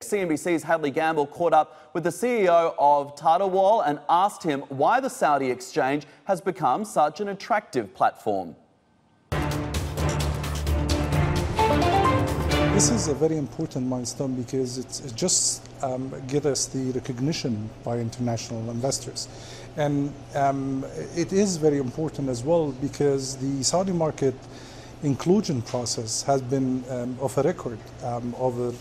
CNBC's Hadley Gamble caught up with the CEO of Tadawul and asked him why the Saudi exchange has become such an attractive platform. This is a very important milestone because it just gives us the recognition by international investors. And it is very important as well because the Saudi market inclusion process has been off a record over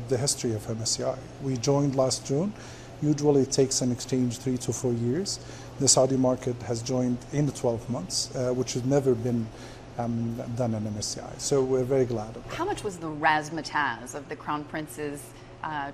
the history of MSCI. We joined last June. Usually it takes an exchange 3 to 4 years. The Saudi market has joined in 12 months, which has never been done in MSCI. So we're very glad of that. How much was the razzmatazz of the Crown Prince's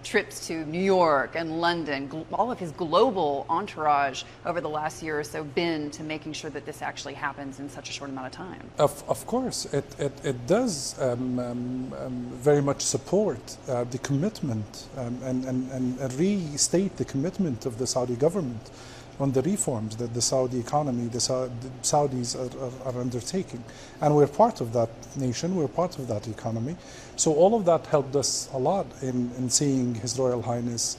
trips to New York and London, all of his global entourage over the last year or so been to making sure that this actually happens in such a short amount of time? Of course, it does very much support the commitment and restate the commitment of the Saudi government on the reforms that the Saudi economy, the Saudis are undertaking. And we're part of that nation, we're part of that economy. So all of that helped us a lot in seeing His Royal Highness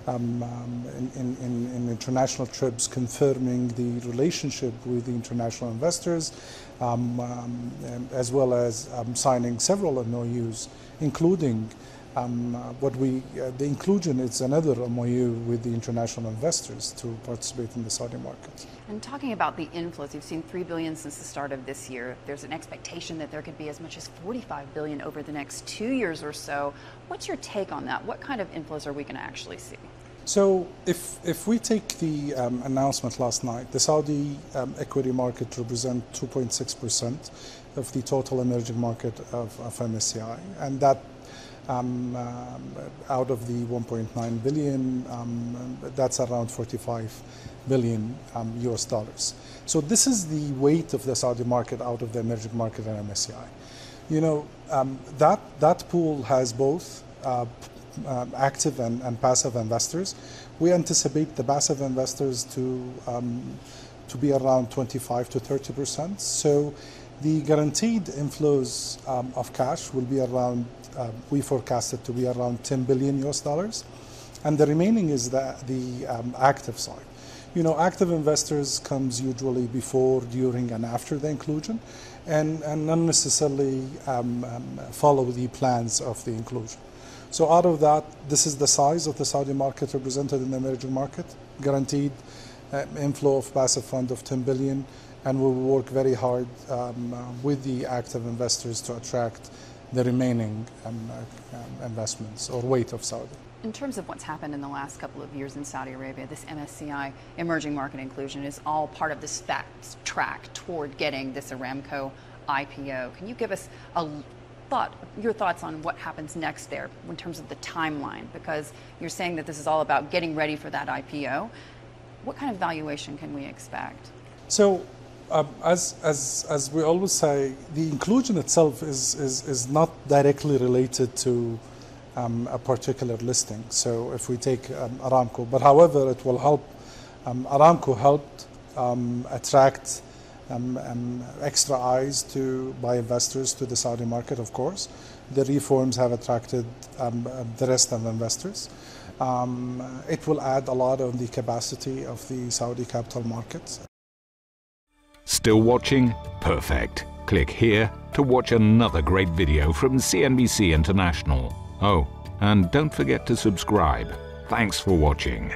in international trips, confirming the relationship with the international investors, as well as signing several MOUs, including the inclusion is another MOU with the international investors to participate in the Saudi market. And talking about the inflows, you've seen $3 billion since the start of this year. There's an expectation that there could be as much as $45 billion over the next 2 years or so. What's your take on that? What kind of inflows are we going to actually see? So if we take the announcement last night, the Saudi equity market represents 2.6% of the total emerging market of MSCI, and that out of the 1.9 billion, that's around 45 billion US dollars. So this is the weight of the Saudi market out of the emerging market and MSCI. You know, that pool has both active and passive investors. We anticipate the passive investors to be around 25 to 30%. So the guaranteed inflows of cash will be around, we forecast it to be around 10 billion US dollars. And the remaining is the active side. You know, active investors comes usually before, during, and after the inclusion, and not necessarily follow the plans of the inclusion. So out of that, this is the size of the Saudi market represented in the emerging market, guaranteed inflow of passive fund of 10 billion, and we will work very hard with the active investors to attract the remaining investments or weight of Saudi. In terms of what's happened in the last couple of years in Saudi Arabia, this MSCI emerging market inclusion is all part of this fast track toward getting this Aramco IPO. Can you give us your thoughts on what happens next there in terms of the timeline? Because you're saying that this is all about getting ready for that IPO. What kind of valuation can we expect? So, as we always say, the inclusion itself is not directly related to a particular listing. So if we take Aramco, but however it will help, Aramco helped attract extra eyes by investors to the Saudi market, of course. The reforms have attracted the rest of the investors. It will add a lot on the capacity of the Saudi capital markets. Still watching? Perfect. Click here to watch another great video from CNBC International. Oh, and don't forget to subscribe. Thanks for watching.